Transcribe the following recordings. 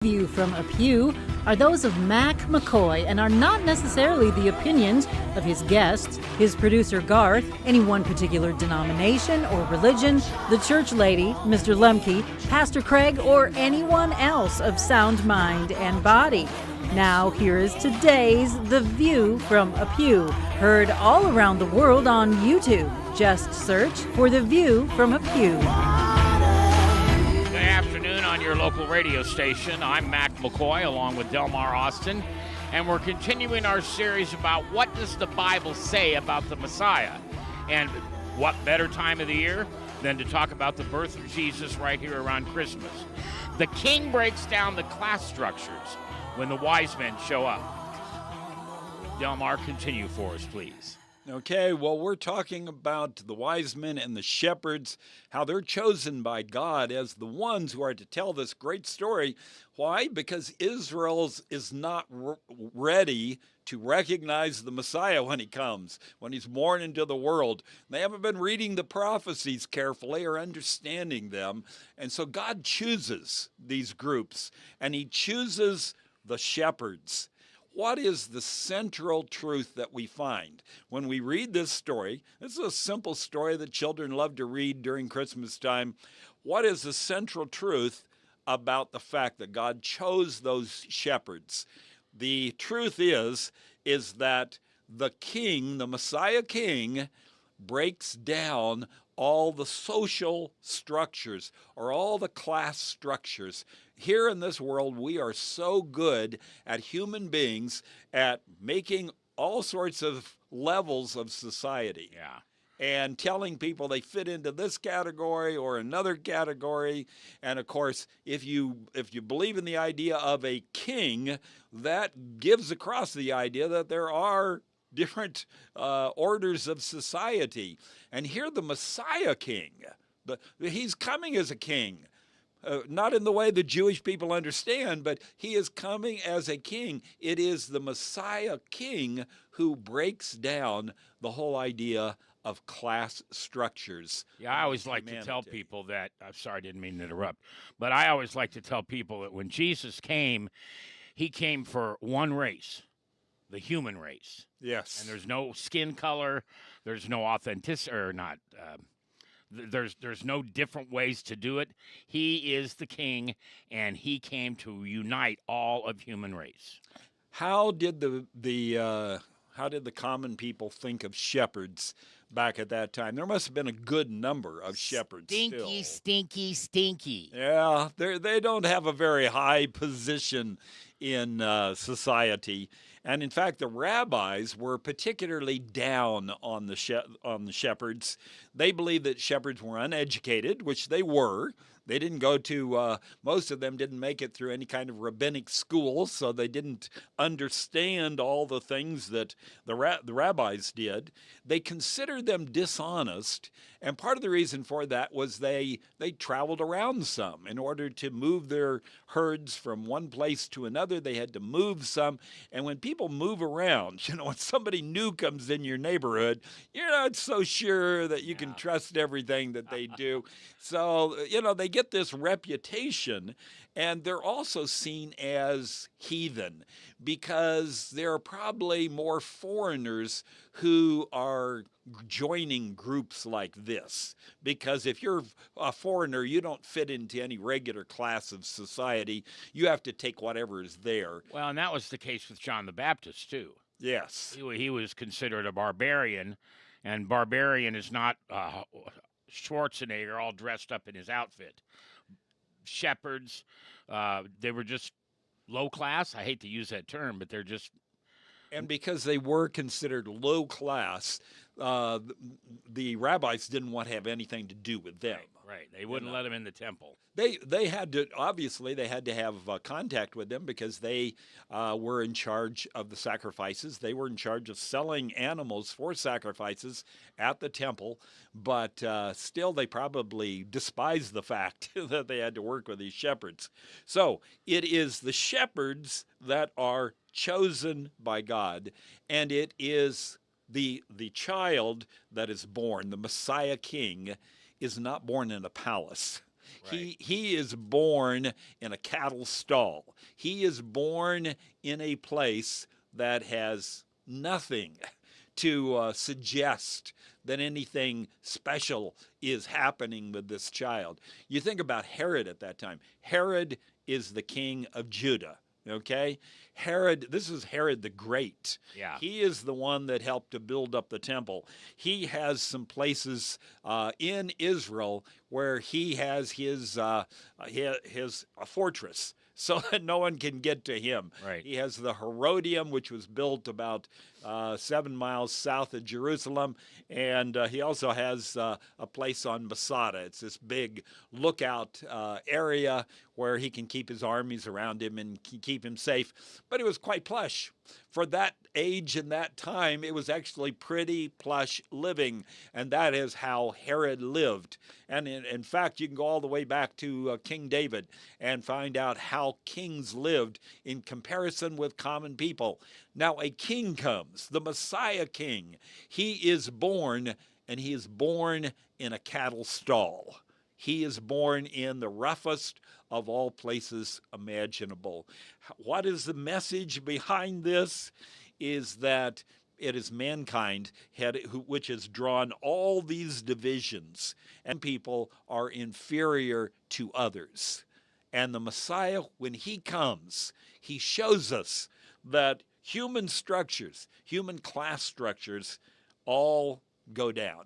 View from a Pew are those of Mckoy and are not necessarily the opinions of his guests, his producer Garth, any one particular denomination or religion, the church lady, Mr. Lemke, Pastor Craig, or anyone else of sound mind and body. Now here is today's The View from a Pew, heard all around the world on YouTube. Just search for The View from a Pew. On your local radio station. I'm Mckoy along with Delmar Austin, and we're continuing our series about what does the Bible say about the Messiah. And what better time of the year than to talk about the birth of Jesus right here around Christmas. The king breaks down the class structures when the wise men show up. Delmar, continue for us, please. Okay, well, we're talking about the wise men and the shepherds, how they're chosen by God as the ones who are to tell this great story. Why? Because Israel is not ready to recognize the Messiah when he comes, when he's born into the world. They haven't been reading the prophecies carefully or understanding them. And so God chooses these groups, and he chooses the shepherds. What is the central truth that we find when we read this story? This is a simple story that children love to read during Christmas time. What is the central truth about the fact that God chose those shepherds? The truth is that the king, the Messiah king, breaks down all the social structures or all the class structures. Here in this world, we are so good at human beings at making all sorts of levels of society. Yeah. And telling people they fit into this category or another category. And of course, if you believe in the idea of a king, that gives across the idea that there are different orders of society. And here the Messiah king, he's coming as a king. Not in the way the Jewish people understand, but he is coming as a king. It is the Messiah king who breaks down the whole idea of class structures. Yeah, I always like to tell people that, I'm sorry, I didn't mean to interrupt, but I always like to tell people that when Jesus came, he came for one race, the human race. Yes. And there's no skin color, there's no authenticity, or not, there's no different ways to do it. He is the king, and he came to unite all of human race. How did the common people think of shepherds back at that time? There must have been a good number of shepherds. Stinky. Yeah, they don't have a very high position in society. And in fact, the rabbis were particularly down on the shepherds. They believed that shepherds were uneducated, which they were. They didn't go to, most of them didn't make it through any kind of rabbinic school, so they didn't understand all the things that the rabbis did. They considered them dishonest, and part of the reason for that was they traveled around some. In order to move their herds from one place to another, they had to move some. And when people move around, when somebody new comes in your neighborhood, you're not so sure that you can trust everything that they do. So, they get this reputation, and they're also seen as heathen because there are probably more foreigners who are joining groups like this. Because if you're a foreigner, you don't fit into any regular class of society. You have to take whatever is there. Well, and that was the case with John the Baptist, too. Yes. He was considered a barbarian, and barbarian is not Schwarzenegger all dressed up in his outfit. Shepherds, they were just low class. I hate to use that term, but they're just... And because they were considered low class, the rabbis didn't want to have anything to do with them. Right. They wouldn't let them in the temple. They had to, obviously, they had to have contact with them because they were in charge of the sacrifices. They were in charge of selling animals for sacrifices at the temple. But still, they probably despised the fact that they had to work with these shepherds. So it is the shepherds that are chosen by God, and it is the child that is born, the Messiah King, is not born in a palace. Right. He is born in a cattle stall. He is born in a place that has nothing to suggest that anything special is happening with this child. You think about Herod at that time. Herod is the king of Judah. Okay? Herod, this is Herod the Great. Yeah. He is the one that helped to build up the temple. He has some places in Israel where he has his a fortress so that no one can get to him. Right. He has the Herodium, which was built about 7 miles south of Jerusalem, and he also has a place on Masada. It's this big lookout area where he can keep his armies around him and keep him safe. But it was quite plush. For that age and that time, it was actually pretty plush living, and that is how Herod lived. And in fact, you can go all the way back to King David and find out how kings lived in comparison with common people. Now a king comes, the Messiah king. He is born, and he is born in a cattle stall. He is born in the roughest of all places imaginable. What is the message behind this? Is that it is mankind which has drawn all these divisions, and people are inferior to others. And the Messiah, when he comes, he shows us that human structures, human class structures, all go down.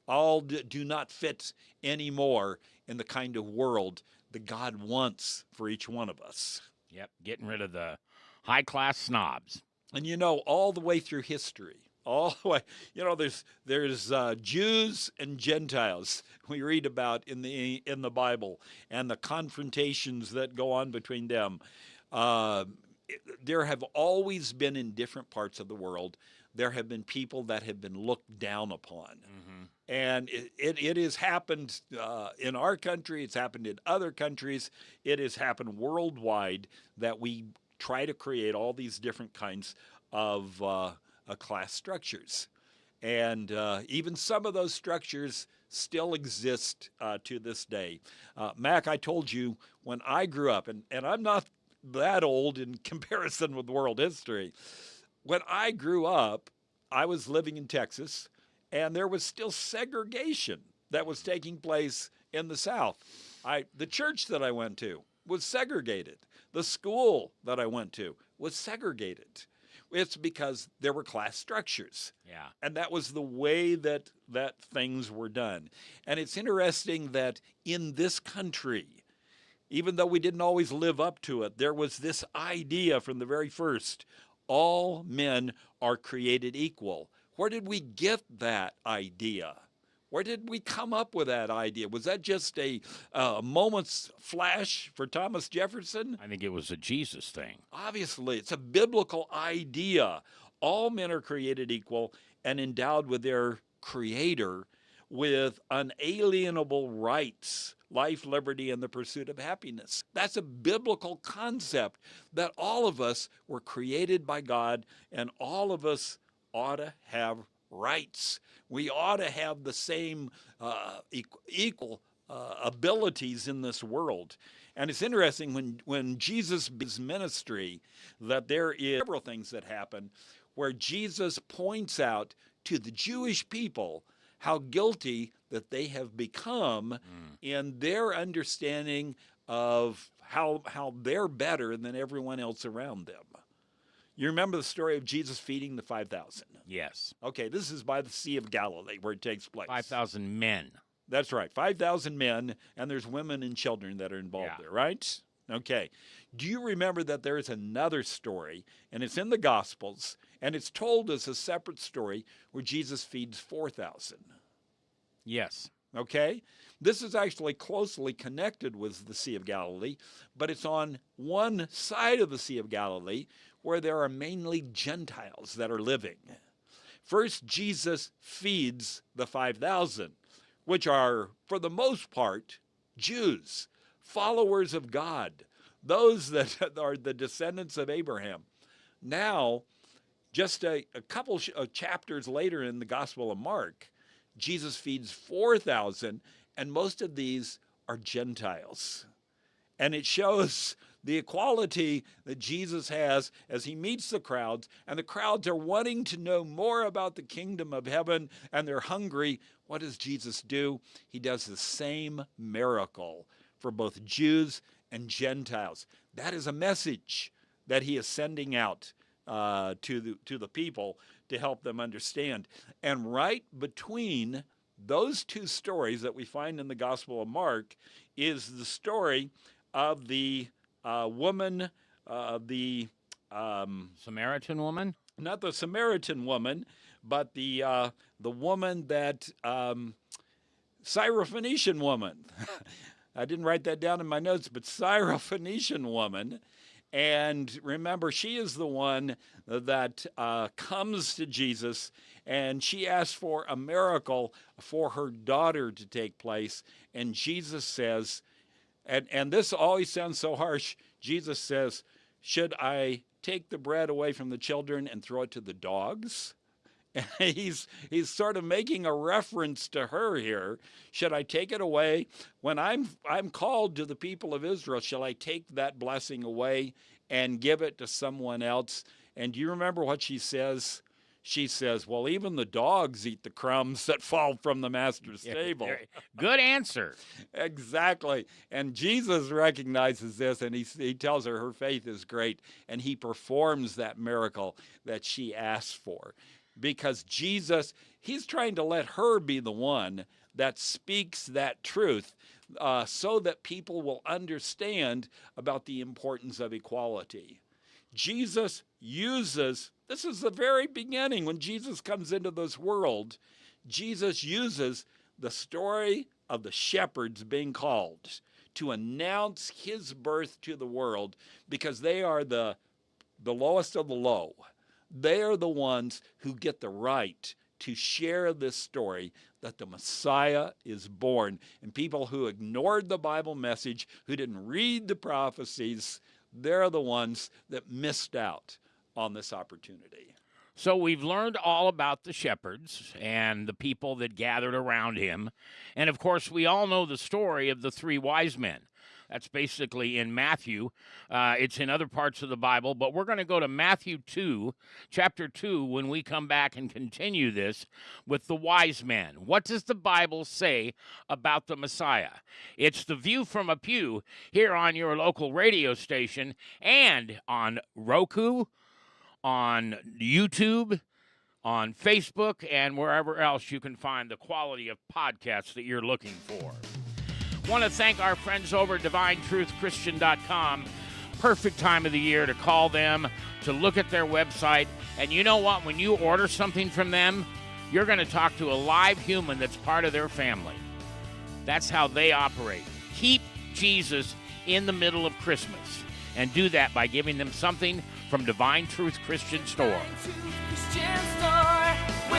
All do not fit anymore in the kind of world that God wants for each one of us. Yep. Getting rid of the high-class snobs. And you know, all the way through history, all the way, you know, there's Jews and Gentiles we read about in the Bible, and the confrontations that go on between them. There have always been, in different parts of the world, there have been people that have been looked down upon. Mm-hmm. And it has happened in our country. It's happened in other countries. It has happened worldwide that we try to create all these different kinds of class structures. And even some of those structures still exist to this day. Mac, I told you when I grew up, and I'm not that old in comparison with world history. When I grew up, I was living in Texas, and there was still segregation that was taking place in the South. The church that I went to was segregated. The school that I went to was segregated. It's because there were class structures. Yeah. And that was the way that things were done. And it's interesting that in this country, even though we didn't always live up to it, there was this idea from the very first: all men are created equal. Where did we get that idea? Where did we come up with that idea? Was that just a moment's flash for Thomas Jefferson? I think it was a Jesus thing. Obviously, it's a biblical idea. All men are created equal and endowed with their Creator with unalienable rights, life, liberty, and the pursuit of happiness. That's a biblical concept that all of us were created by God, and all of us ought to have rights. We ought to have the same equal abilities in this world. And it's interesting when Jesus begins ministry that there is several things that happen where Jesus points out to the Jewish people how guilty that they have become in their understanding of how they're better than everyone else around them. You remember the story of Jesus feeding the 5,000? Yes. Okay, this is by the Sea of Galilee where it takes place. 5,000 men. That's right, 5,000 men, and there's women and children that are involved there, right? Okay. Do you remember that there is another story, and it's in the Gospels, and it's told as a separate story where Jesus feeds 4,000? Yes. Okay? This is actually closely connected with the Sea of Galilee, but it's on one side of the Sea of Galilee where there are mainly Gentiles that are living. First, Jesus feeds the 5,000, which are, for the most part, Jews, followers of God, those that are the descendants of Abraham. Now, just a couple of chapters later in the Gospel of Mark, Jesus feeds 4,000, and most of these are Gentiles. And it shows the equality that Jesus has as he meets the crowds, and the crowds are wanting to know more about the kingdom of heaven, and they're hungry. What does Jesus do? He does the same miracle for both Jews and Gentiles. That is a message that he is sending out to the people to help them understand. And right between those two stories that we find in the Gospel of Mark is the story of the woman, the Samaritan woman? Not the Samaritan woman, but the woman that Syrophoenician woman. I didn't write that down in my notes, but Syrophoenician woman. And remember, she is the one that comes to Jesus, and she asks for a miracle for her daughter to take place. And Jesus says, and this always sounds so harsh, Jesus says, should I take the bread away from the children and throw it to the dogs? And he's sort of making a reference to her here. Should I take it away? When I'm called to the people of Israel, shall I take that blessing away and give it to someone else? And do you remember what she says? She says, well, even the dogs eat the crumbs that fall from the master's table. Good answer. Exactly. And Jesus recognizes this, and he tells her faith is great, and he performs that miracle that she asks for. Because Jesus, he's trying to let her be the one that speaks that truth so that people will understand about the importance of equality. Jesus uses, this is the very beginning when Jesus comes into this world, Jesus uses the story of the shepherds being called to announce his birth to the world, because they are the lowest of the low. They are the ones who get the right to share this story that the Messiah is born. And people who ignored the Bible message, who didn't read the prophecies, they're the ones that missed out on this opportunity. So we've learned all about the shepherds and the people that gathered around him. And, of course, we all know the story of the three wise men. That's basically in Matthew. It's in other parts of the Bible, but we're going to go to Matthew 2, chapter 2, when we come back and continue this with the wise men. What does the Bible say about the Messiah? It's the View From A Pew here on your local radio station and on Roku, on YouTube, on Facebook, and wherever else you can find the quality of podcasts that you're looking for. Want to thank our friends over at DivineTruthChristian.com. Perfect time of the year to call them, to look at their website. And you know what? When you order something from them, you're going to talk to a live human that's part of their family. That's how they operate. Keep Jesus in the middle of Christmas, and do that by giving them something from Divine Truth Christian Store. Divine Truth Christian Store.